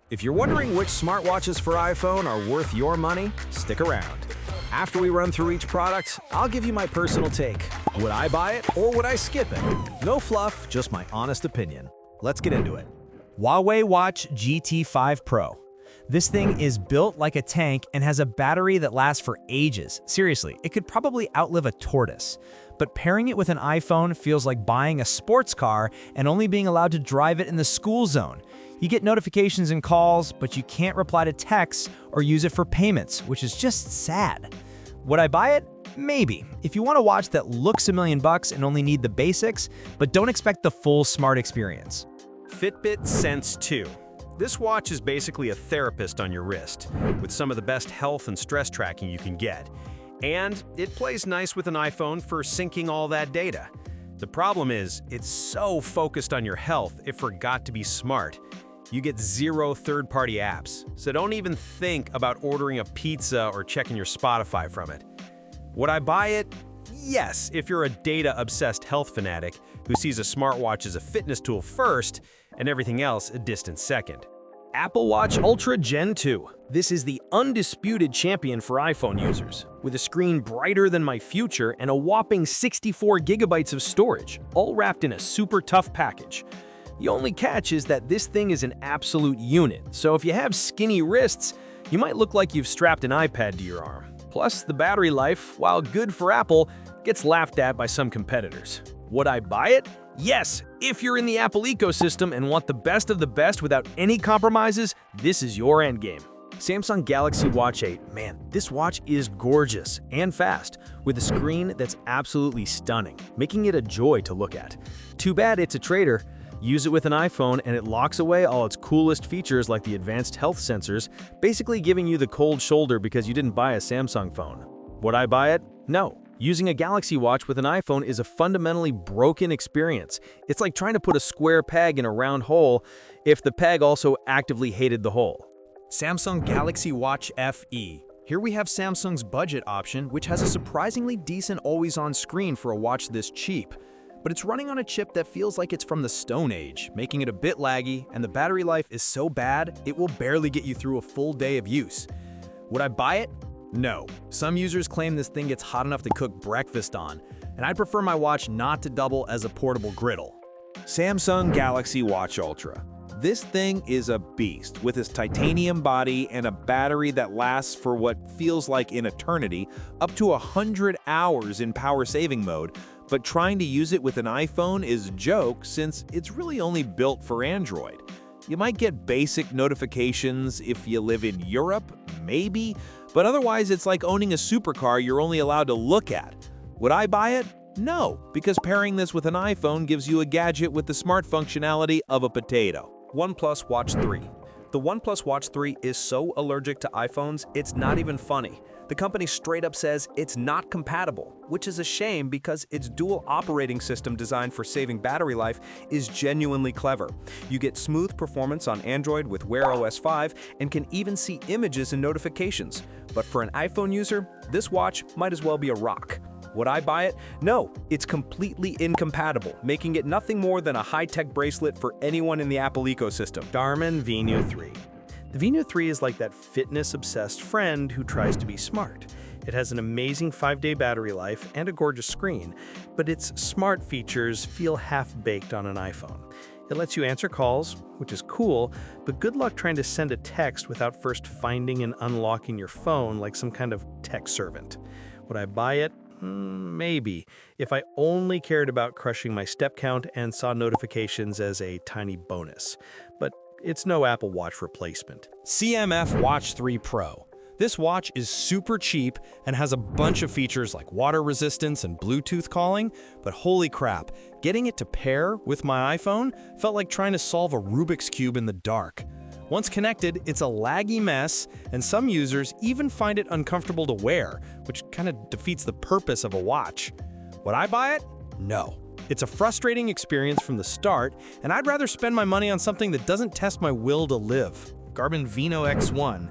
If you're wondering which smartwatches for iPhone are worth your money, stick around. After we run through each product, I'll give you my personal take. Would I buy it or would I skip it? No fluff, just my honest opinion. Let's get into it. Huawei Watch GT5 Pro. This thing is built like a tank and has a battery that lasts for ages. Seriously, it could probably outlive a tortoise. But pairing it with an iPhone feels like buying a sports car and only being allowed to drive it in the school zone. You get notifications and calls, but you can't reply to texts or use it for payments, which is just sad. Would I buy it? Maybe. If you want a watch that looks $1 million and only need the basics, but don't expect the full smart experience. Fitbit Sense 2. This watch is basically a therapist on your wrist, with some of the best health and stress tracking you can get. And it plays nice with an iPhone for syncing all that data. The problem is, it's so focused on your health, it forgot to be smart. You get zero third-party apps, so don't even think about ordering a pizza or checking your Spotify from it. Would I buy it? Yes, if you're a data-obsessed health fanatic who sees a smartwatch as a fitness tool first and everything else a distant second. Apple Watch Ultra Gen 2. This is the undisputed champion for iPhone users, with a screen brighter than my future and a whopping 64 gigabytes of storage, all wrapped in a super tough package. The only catch is that this thing is an absolute unit, so if you have skinny wrists, you might look like you've strapped an iPad to your arm. Plus, the battery life, while good for Apple, gets laughed at by some competitors. Would I buy it? Yes, if you're in the Apple ecosystem and want the best of the best without any compromises, this is your endgame. Samsung Galaxy Watch 8. Man, this watch is gorgeous and fast, with a screen that's absolutely stunning, making it a joy to look at. Too bad it's a trader. Use it with an iPhone and it locks away all its coolest features like the advanced health sensors, basically giving you the cold shoulder because you didn't buy a Samsung phone. Would I buy it? No. Using a Galaxy Watch with an iPhone is a fundamentally broken experience. It's like trying to put a square peg in a round hole if the peg also actively hated the hole. Samsung Galaxy Watch FE. Here we have Samsung's budget option, which has a surprisingly decent always-on screen for a watch this cheap. But it's running on a chip that feels like it's from the Stone Age, making it a bit laggy, and the battery life is so bad, it will barely get you through a full day of use. Would I buy it? No. Some users claim this thing gets hot enough to cook breakfast on, and I'd prefer my watch not to double as a portable griddle. Samsung Galaxy Watch Ultra. This thing is a beast, with its titanium body and a battery that lasts for what feels like an eternity, up to 100 hours in power-saving mode, but trying to use it with an iPhone is a joke since it's really only built for Android. You might get basic notifications if you live in Europe, maybe, but otherwise it's like owning a supercar you're only allowed to look at. Would I buy it? No, because pairing this with an iPhone gives you a gadget with the smart functionality of a potato. OnePlus Watch 3. The OnePlus Watch 3 is so allergic to iPhones, it's not even funny. The company straight up says it's not compatible, which is a shame because its dual operating system designed for saving battery life is genuinely clever. You get smooth performance on Android with Wear OS 5 and can even see images and notifications. But for an iPhone user, this watch might as well be a rock. Would I buy it? No, it's completely incompatible, making it nothing more than a high-tech bracelet for anyone in the Apple ecosystem. Garmin Venu 3. The Venu 3 is like that fitness-obsessed friend who tries to be smart. It has an amazing 5-day battery life and a gorgeous screen, but its smart features feel half-baked on an iPhone. It lets you answer calls, which is cool, but good luck trying to send a text without first finding and unlocking your phone like some kind of tech servant. Would I buy it? Maybe, if I only cared about crushing my step count and saw notifications as a tiny bonus. But it's no Apple Watch replacement. CMF Watch 3 Pro. This watch is super cheap and has a bunch of features like water resistance and Bluetooth calling, but holy crap, getting it to pair with my iPhone felt like trying to solve a Rubik's Cube in the dark. Once connected, it's a laggy mess, and some users even find it uncomfortable to wear, which kind of defeats the purpose of a watch. Would I buy it? No. It's a frustrating experience from the start, and I'd rather spend my money on something that doesn't test my will to live. Garmin Venu X1.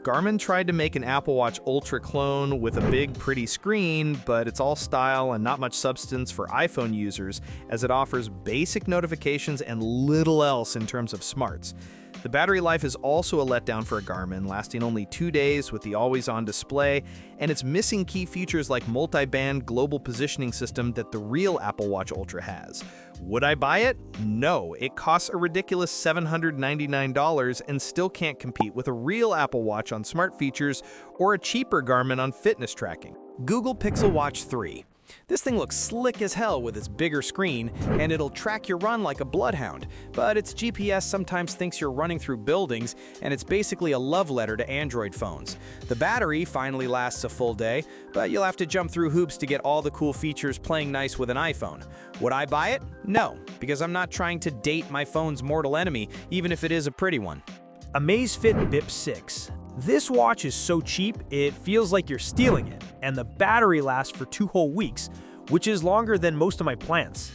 Garmin tried to make an Apple Watch Ultra clone with a big, pretty screen, but it's all style and not much substance for iPhone users, as it offers basic notifications and little else in terms of smarts. The battery life is also a letdown for a Garmin, lasting only 2 days with the always-on display, and it's missing key features like multi-band global positioning system that the real Apple Watch Ultra has. Would I buy it? No. It costs a ridiculous $799 and still can't compete with a real Apple Watch on smart features or a cheaper Garmin on fitness tracking. Google Pixel Watch 3. This thing looks slick as hell with its bigger screen, and it'll track your run like a bloodhound, but its GPS sometimes thinks you're running through buildings, and it's basically a love letter to Android phones. The battery finally lasts a full day, but you'll have to jump through hoops to get all the cool features playing nice with an iPhone. Would I buy it? No, because I'm not trying to date my phone's mortal enemy, even if it is a pretty one. Amazfit Bip 6. This watch is so cheap, it feels like you're stealing it, and the battery lasts for 2 whole weeks, which is longer than most of my plans.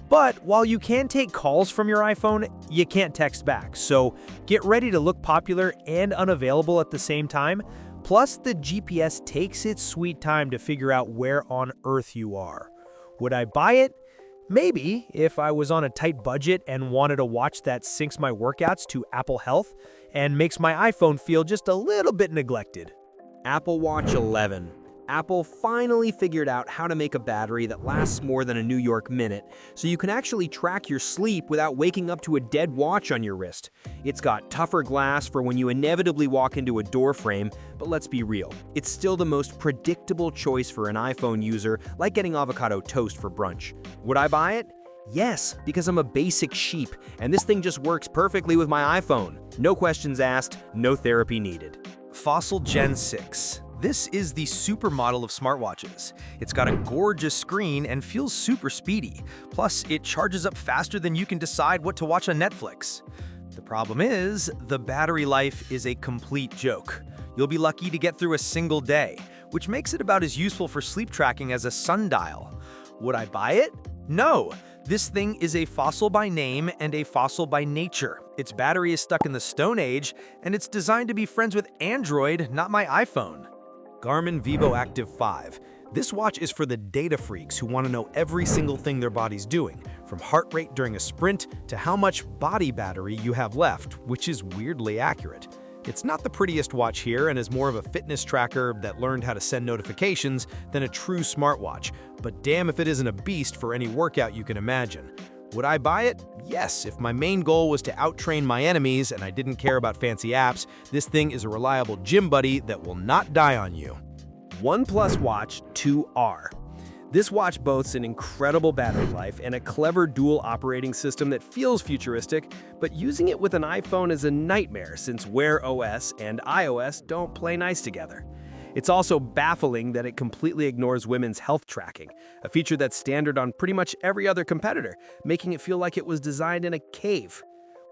But while you can take calls from your iPhone, you can't text back, so get ready to look popular and unavailable at the same time. Plus, the GPS takes its sweet time to figure out where on earth you are. Would I buy it? Maybe, if I was on a tight budget and wanted a watch that syncs my workouts to Apple Health and makes my iPhone feel just a little bit neglected. Apple Watch 11. Apple finally figured out how to make a battery that lasts more than a New York minute, so you can actually track your sleep without waking up to a dead watch on your wrist. It's got tougher glass for when you inevitably walk into a door frame, but let's be real, it's still the most predictable choice for an iPhone user, like getting avocado toast for brunch. Would I buy it? Yes, because I'm a basic sheep, and this thing just works perfectly with my iPhone. No questions asked, no therapy needed. Fossil Gen 6. This is the supermodel of smartwatches. It's got a gorgeous screen and feels super speedy. Plus, it charges up faster than you can decide what to watch on Netflix. The problem is, the battery life is a complete joke. You'll be lucky to get through a single day, which makes it about as useful for sleep tracking as a sundial. Would I buy it? No. This thing is a fossil by name and a fossil by nature. Its battery is stuck in the Stone Age, and it's designed to be friends with Android, not my iPhone. Garmin Vivoactive 5. This watch is for the data freaks who want to know every single thing their body's doing, from heart rate during a sprint to how much body battery you have left, which is weirdly accurate. It's not the prettiest watch here and is more of a fitness tracker that learned how to send notifications than a true smartwatch, but damn if it isn't a beast for any workout you can imagine. Would I buy it? Yes, if my main goal was to outtrain my enemies and I didn't care about fancy apps, this thing is a reliable gym buddy that will not die on you. OnePlus Watch 2R. This watch boasts an incredible battery life and a clever dual operating system that feels futuristic, but using it with an iPhone is a nightmare since Wear OS and iOS don't play nice together. It's also baffling that it completely ignores women's health tracking, a feature that's standard on pretty much every other competitor, making it feel like it was designed in a cave.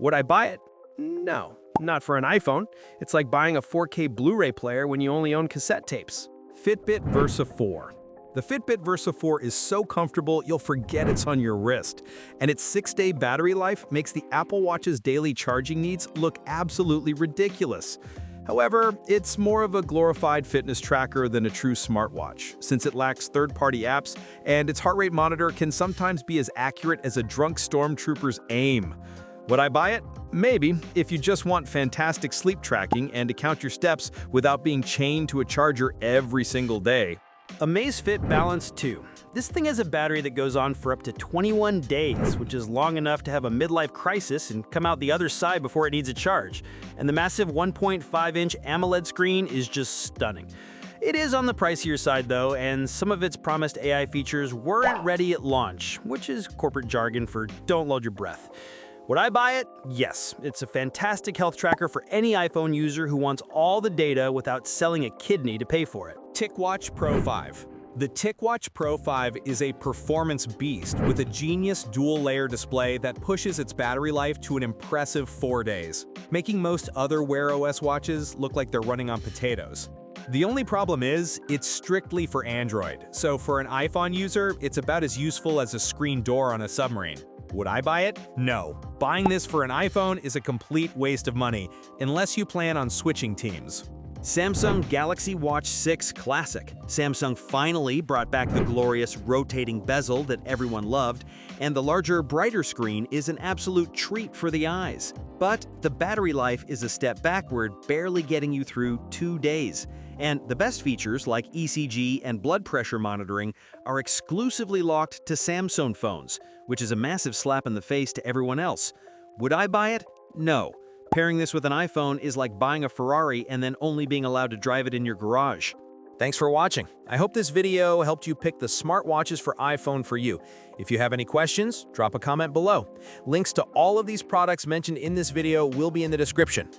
Would I buy it? No, not for an iPhone. It's like buying a 4K Blu-ray player when you only own cassette tapes. Fitbit Versa 4. The Fitbit Versa 4 is so comfortable you'll forget it's on your wrist, and its 6-day battery life makes the Apple Watch's daily charging needs look absolutely ridiculous. However, it's more of a glorified fitness tracker than a true smartwatch, since it lacks third-party apps, and its heart rate monitor can sometimes be as accurate as a drunk stormtrooper's aim. Would I buy it? Maybe, if you just want fantastic sleep tracking and to count your steps without being chained to a charger every single day. Amazfit Balance 2. This thing has a battery that goes on for up to 21 days, which is long enough to have a midlife crisis and come out the other side before it needs a charge. And the massive 1.5-inch AMOLED screen is just stunning. It is on the pricier side though, and some of its promised AI features weren't ready at launch, which is corporate jargon for don't load your breath. Would I buy it? Yes. It's a fantastic health tracker for any iPhone user who wants all the data without selling a kidney to pay for it. TicWatch Pro 5. The TicWatch Pro 5 is a performance beast with a genius dual-layer display that pushes its battery life to an impressive 4 days, making most other Wear OS watches look like they're running on potatoes. The only problem is, it's strictly for Android, so for an iPhone user, it's about as useful as a screen door on a submarine. Would I buy it? No. Buying this for an iPhone is a complete waste of money, unless you plan on switching teams. Samsung Galaxy Watch 6 Classic. Samsung finally brought back the glorious rotating bezel that everyone loved, and the larger, brighter screen is an absolute treat for the eyes. But the battery life is a step backward, barely getting you through 2 days. And the best features like ECG and blood pressure monitoring are exclusively locked to Samsung phones, which is a massive slap in the face to everyone else. Would I buy it? No. Pairing this with an iPhone is like buying a Ferrari and then only being allowed to drive it in your garage. Thanks for watching. I hope this video helped you pick the smartwatches for iPhone for you. If you have any questions, drop a comment below. Links to all of these products mentioned in this video will be in the description.